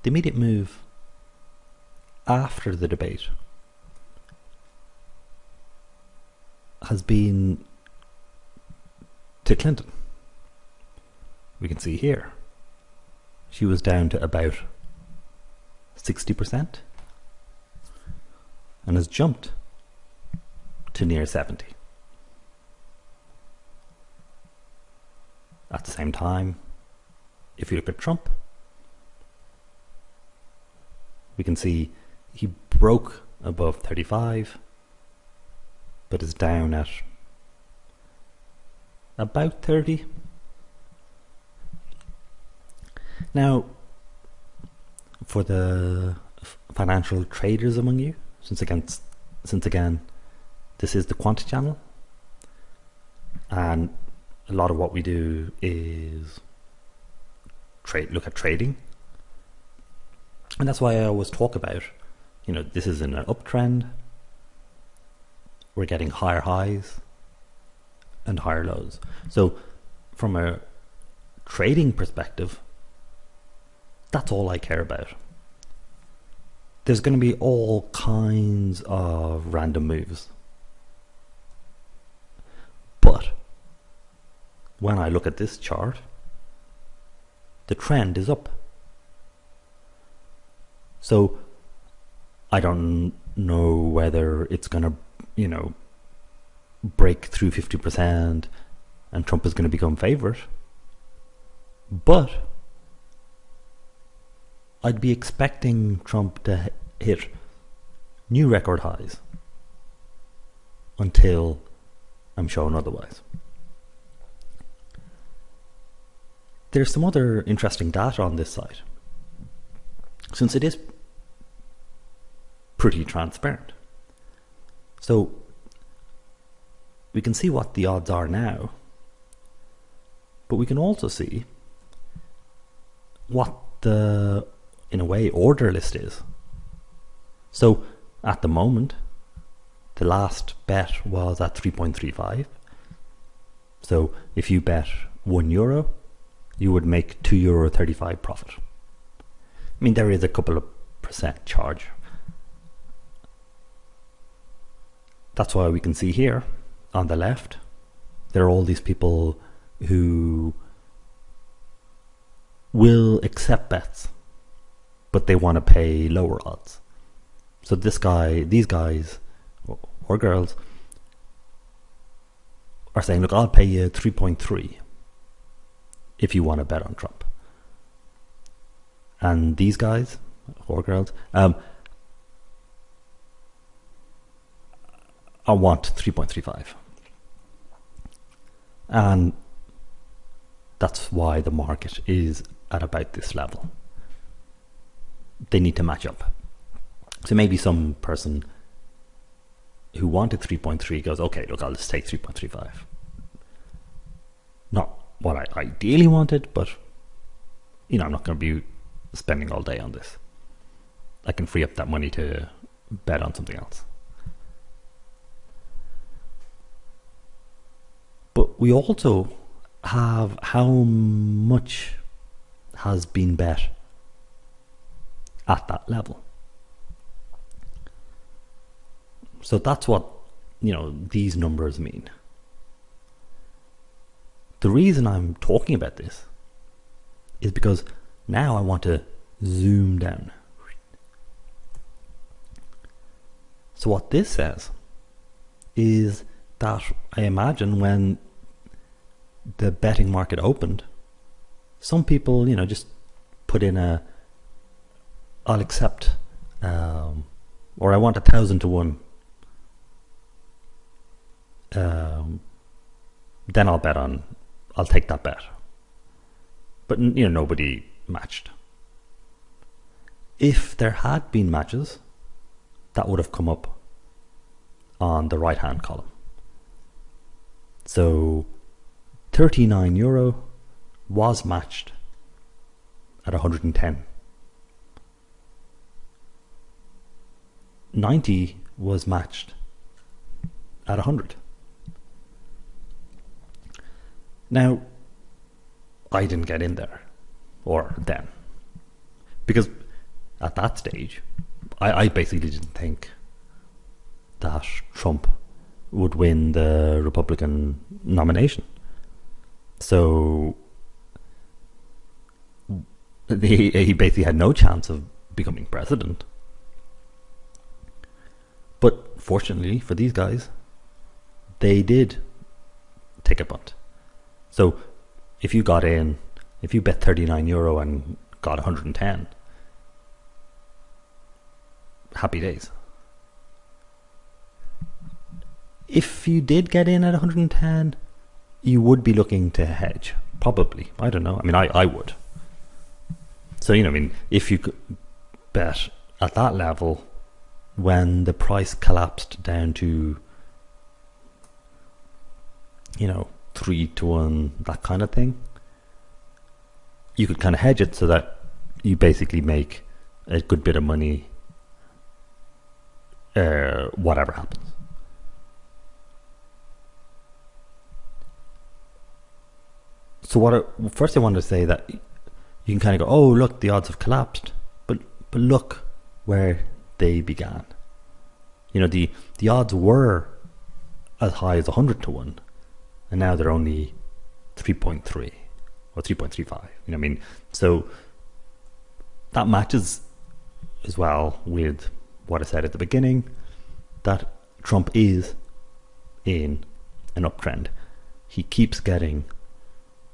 the immediate move after the debate has been to Clinton. We can see here she was down to about 60% and has jumped to near 70. At the same time, if you look at Trump, we can see he broke above 35 but is down at about 30. Now, for the financial traders among you, since again this is the Quant channel, and a lot of what we do is look at trading, and that's why I always talk about, this is in an uptrend. We're getting higher highs and higher lows. So from a trading perspective, that's all I care about. There's going to be all kinds of random moves. But when I look at this chart, the trend is up. So I don't know whether it's going to, break through 50% and Trump is going to become favorite. But I'd be expecting Trump to hit new record highs until I'm shown otherwise. There's some other interesting data on this site, since it is pretty transparent. So we can see what the odds are now, but we can also see what the, in a way, order list is. So at the moment, the last bet was at 3.35. So if you bet €1, you would make €2.35 profit. I mean, there is a couple of percent charge. That's why we can see here on the left, there are all these people who will accept bets, but they want to pay lower odds. So these guys or girls are saying, look, I'll pay you 3.3 if you want to bet on Trump. And these guys or girls, I want 3.35. And that's why the market is at about this level. They need to match up. So maybe some person who wanted 3.3 goes, okay, look, I'll just take 3.35. Not what I ideally wanted, but I'm not going to be spending all day on this. I can free up that money to bet on something else. But we also have how much has been bet at that level. So that's what, these numbers mean. The reason I'm talking about this is because now I want to zoom down. So what this says is that I imagine when the betting market opened, some people, just put in I'll accept, or I want 1,000 to 1. Then I'll take that bet. But nobody matched. If there had been matches, that would have come up on the right hand column. So €39 was matched at 110. 90 was matched at 100. Now, I didn't get in there, or then, because at that stage, I basically didn't think that Trump would win the Republican nomination. So he basically had no chance of becoming president. But fortunately for these guys, they did take a punt. So if you got in, if you bet €39 and got 110, happy days. If you did get in at 110, you would be looking to hedge. Probably. I don't know. I mean, I would. So, I mean, if you could bet at that level when the price collapsed down to, 3-1, that kind of thing, you could kind of hedge it so that you basically make a good bit of money whatever happens. So first I wanted to say that you can kind of go, oh look, the odds have collapsed, but look where they began. The odds were as high as 100-1, and now they're only 3.3 or 3.35. I mean, so that matches as well with what I said at the beginning, that Trump is in an uptrend. He keeps getting,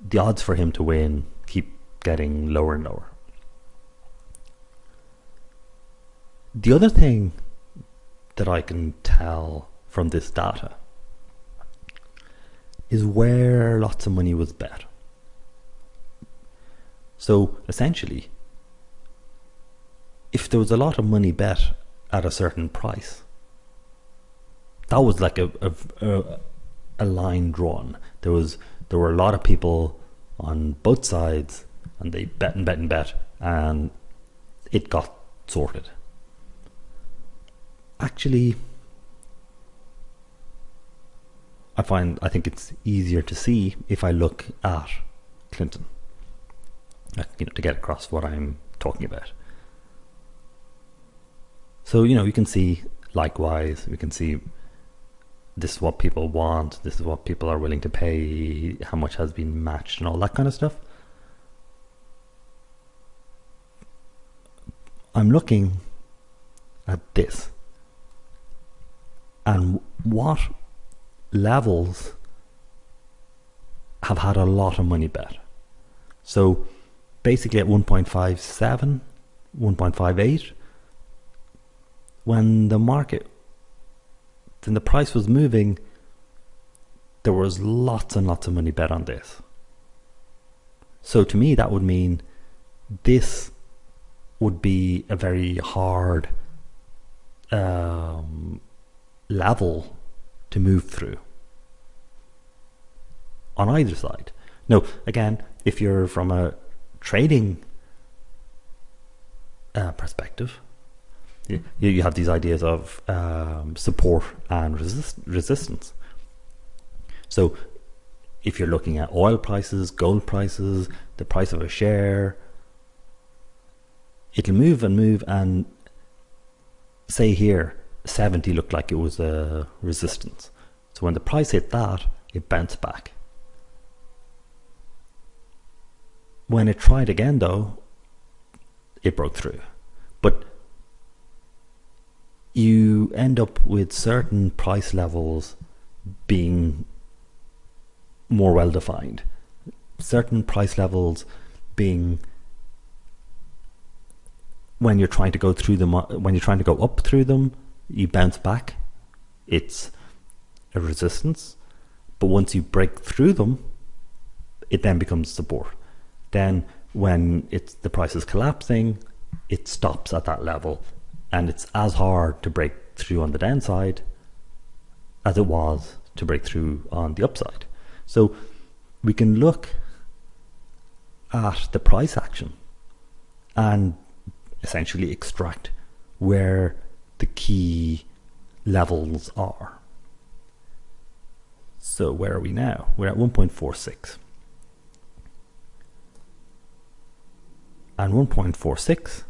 the odds for him to win keep getting lower and lower. The other thing that I can tell from this data is where lots of money was bet. So essentially, if there was a lot of money bet at a certain price, that was like a line drawn. There were a lot of people on both sides, and they bet and bet and bet, and it got sorted. Actually, I think it's easier to see if I look at Clinton, to get across what I'm talking about. So, you can see, likewise, we can see this is what people want, this is what people are willing to pay, how much has been matched, and all that kind of stuff. I'm looking at this and what levels have had a lot of money bet. So basically at 1.57, 1.58, when the price was moving, there was lots and lots of money bet on this. So to me, that would mean this would be a very hard level to move through on either side. Now, again, if you're from a trading perspective, you have these ideas of support and resistance. So if you're looking at oil prices, gold prices, the price of a share, it'll move and move, and say here 70 looked like it was a resistance. So when the price hit that, it bounced back. When it tried again though, it broke through. But you end up with certain price levels being more well defined, certain price levels being, when you're trying to go through them, when you're trying to go up through them, you bounce back, it's a resistance. But once you break through them, it then becomes support. Then when the price is collapsing, it stops at that level, and it's as hard to break through on the downside as it was to break through on the upside. So we can look at the price action and essentially extract where the key levels are. So where are we now? We're at 1.46. And 1.46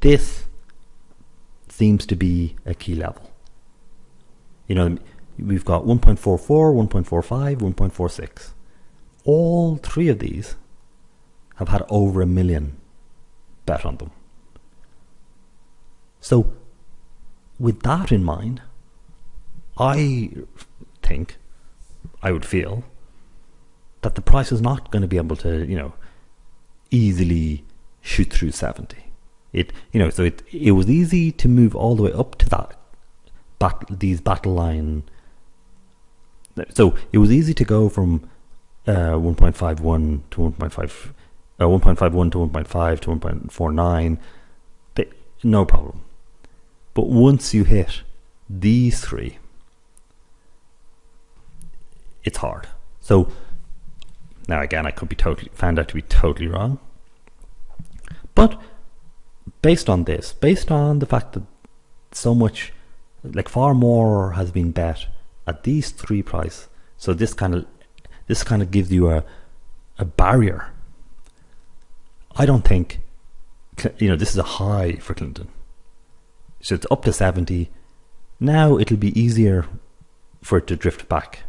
this seems to be a key level. We've got 1.44, 1.45, 1.46. All three of these have had over 1 million bet on them. So with that in mind, I would feel that the price is not going to be able to, easily shoot through 70. It was easy to move all the way up to these battle line. So it was easy to go from 1.51 to 1.5, 1.51 to 1.5 to 1.49. No problem. But once you hit these three, it's hard. So now again, I could be found out to be totally wrong. But based on the fact that so much, far more has been bet at these three prices, so this kind of gives you a barrier. I don't think, this is a high for Clinton. So it's up to 70. Now it'll be easier for it to drift back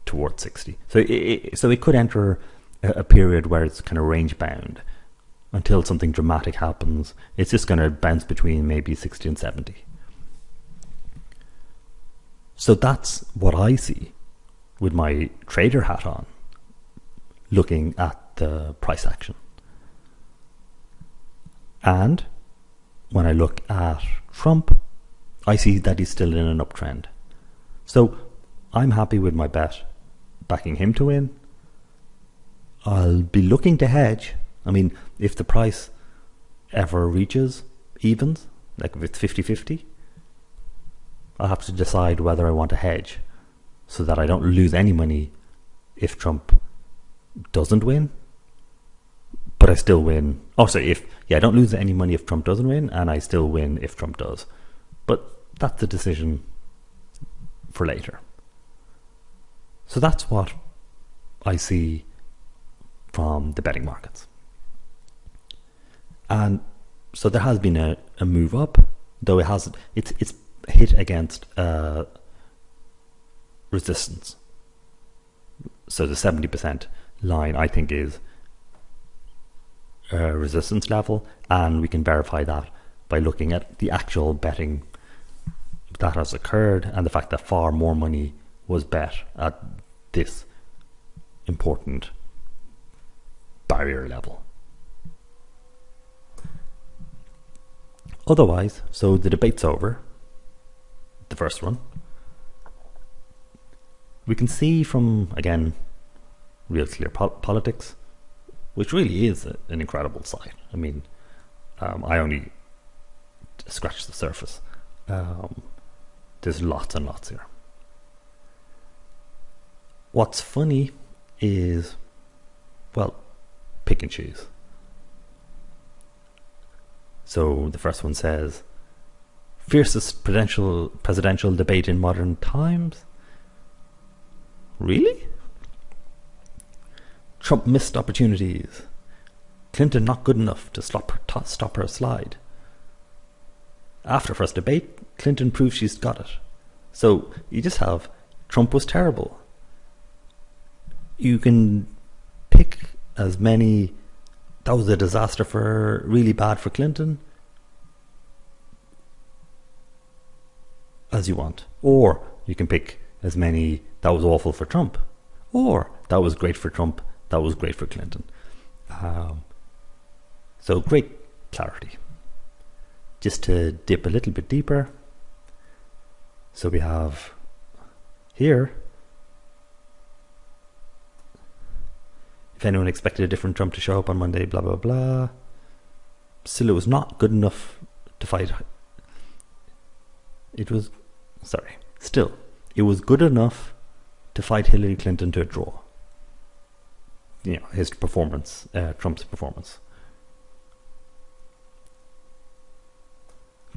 towards 60. So it could enter a period where it's kind of range bound until something dramatic happens. It's just going to bounce between maybe 60 and 70. So that's what I see with my trader hat on, looking at the price action. And when I look at Trump, I see that he's still in an uptrend. So I'm happy with my bet, backing him to win. I'll be looking to hedge. I mean, if the price ever reaches evens, like if it's 50-50, I'll have to decide whether I want to hedge so that I don't lose any money if Trump doesn't win, but I still win. I don't lose any money if Trump doesn't win, and I still win if Trump does. But that's a decision for later. So that's what I see from the betting markets. And so there has been a move up, though it's hit against resistance. So the 70% line, I think, is a resistance level, and we can verify that by looking at the actual betting that has occurred and the fact that far more money was bet at this important barrier level. Otherwise, so the debate's over, the first one. We can see from, again, Real Clear Politics, which really is an incredible site. I mean, I only scratched the surface. There's lots and lots here. What's funny is, pick and choose. So the first one says, fiercest presidential debate in modern times. Really? Trump missed opportunities. Clinton not good enough to stop her slide. After first debate, Clinton proved she's got it. So you just have Trump was terrible. You can pick as many, that was a disaster for, really bad for Clinton, as you want. Or you can pick as many, that was awful for Trump. Or that was great for Trump, that was great for Clinton. So great clarity. Just to dip a little bit deeper. So we have here, if anyone expected a different Trump to show up on Monday, blah, blah, blah. Still, it was not good enough to fight. Still, it was good enough to fight Hillary Clinton to a draw. His performance, Trump's performance.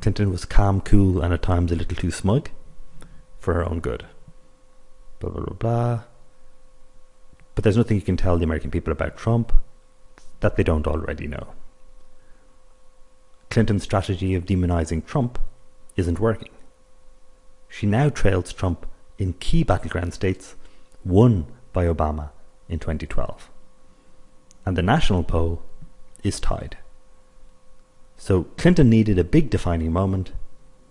Clinton was calm, cool, and at times a little too smug for her own good. Blah, blah, blah, blah. But there's nothing you can tell the American people about Trump that they don't already know. Clinton's strategy of demonizing Trump isn't working. She now trails Trump in key battleground states won by Obama in 2012. And the national poll is tied. So Clinton needed a big defining moment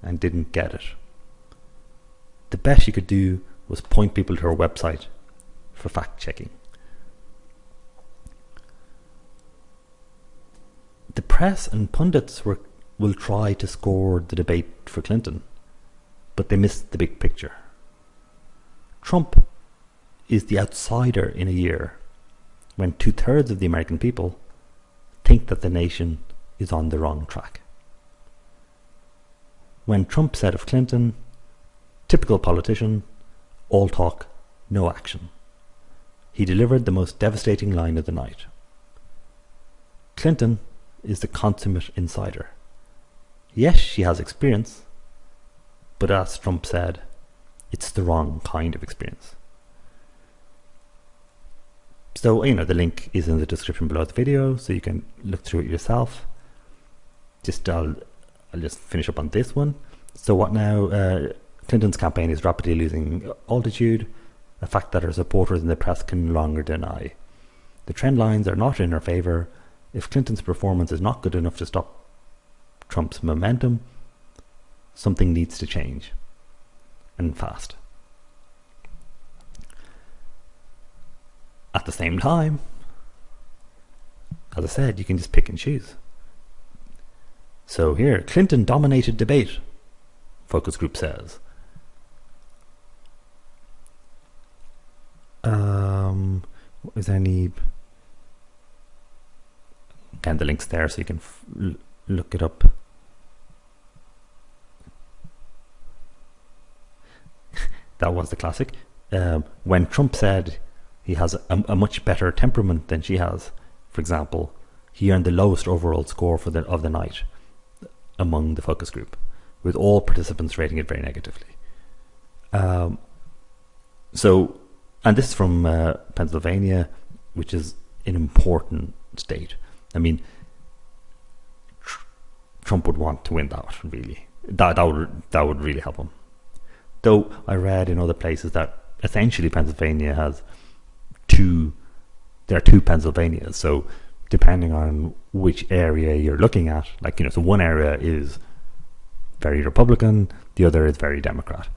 and didn't get it. The best she could do was point people to her website for fact-checking. The press and pundits will try to score the debate for Clinton, but they miss the big picture. Trump is the outsider in a year when 2/3 of the American people think that the nation is on the wrong track. When Trump said of Clinton, typical politician, all talk, no action, he delivered the most devastating line of the night. Clinton is the consummate insider. Yes, she has experience, but as Trump said, it's the wrong kind of experience. So, the link is in the description below the video, so you can look through it yourself. I'll just finish up on this one. So what now? Clinton's campaign is rapidly losing altitude, a fact that her supporters and the press can no longer deny. The trend lines are not in her favour. If Clinton's performance is not good enough to stop Trump's momentum, something needs to change, and fast. At the same time, as I said, you can just pick and choose. So here, Clinton dominated debate, focus group says. Is there any... Again, the link's there so you can look it up. That was the classic. When Trump said he has a much better temperament than she has, for example, he earned the lowest overall score of the night among the focus group, with all participants rating it very negatively. And this is from Pennsylvania, which is an important state. I mean, Trump would want to win that, really. That would really help him. Though I read in other places that essentially Pennsylvania has there are two Pennsylvanias. So depending on which area you're looking at, so one area is very Republican, the other is very Democrat,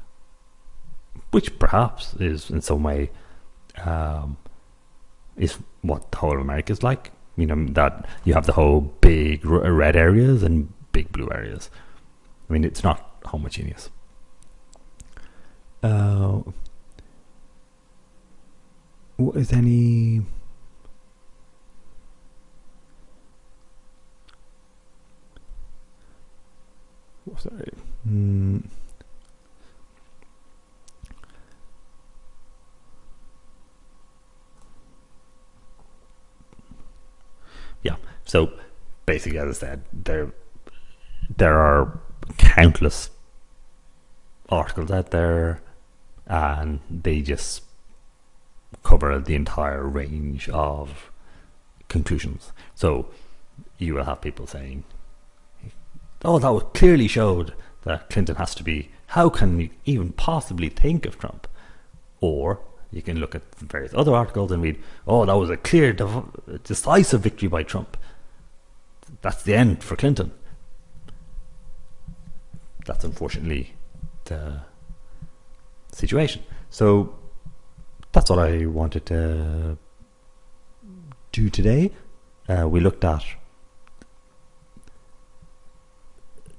which perhaps is in some way is what the whole of America is like. That you have the whole big red areas and big blue areas. I mean, it's not homogeneous. Is any... Sorry. Yeah. So basically, as I said, there are countless articles out there, and they just cover the entire range of conclusions. So you will have people saying, "Oh, that clearly showed that Clinton has to be. How can you even possibly think of Trump?" Or you can look at various other articles and read, "Oh, that was a clear, decisive victory by Trump. That's the end for Clinton." That's unfortunately the situation. So that's what I wanted to do today. We looked at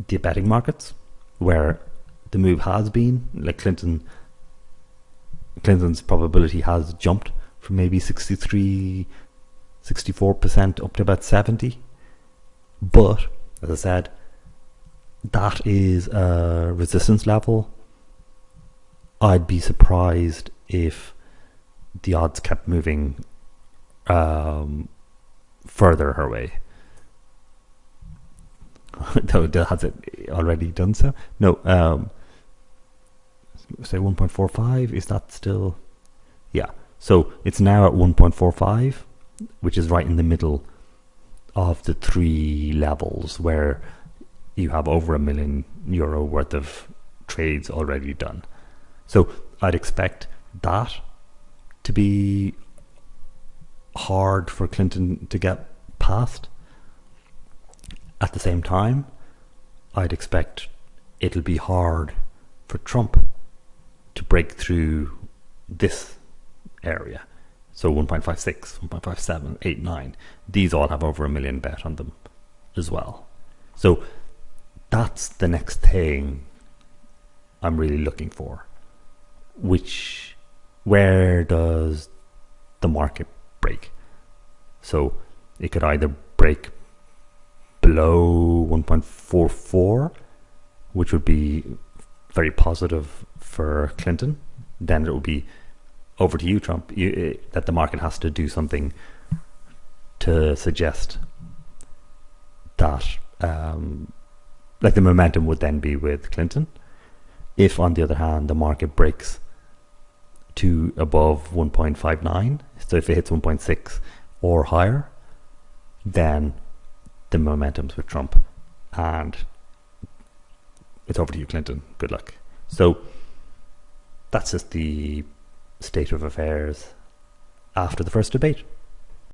the betting markets, where the move has been, like Clinton's probability has jumped from maybe 64% up to about 70. But as I said, that is a resistance level. I'd be surprised if the odds kept moving further her way. Though has it already done so? No. Say 1.45. Is that still? Yeah. So it's now at 1.45, which is right in the middle of the three levels where you have over €1 million worth of trades already done. So I'd expect that to be hard for Clinton to get past. At the same time, I'd expect it'll be hard for Trump to break through this area. So 1.56, 1.57, 8, 9. These all have over 1 million bet on them as well. So that's the next thing I'm really looking for. Where does the market break? So it could either break below 1.44, which would be very positive for Clinton. Then it would be over to you, Trump, that the market has to do something to suggest that like the momentum would then be with Clinton. If, on the other hand, the market breaks to above 1.59, so if it hits 1.6 or higher, then the momentum's with Trump, and it's over to you, Clinton. Good luck. So that's just the state of affairs after the first debate.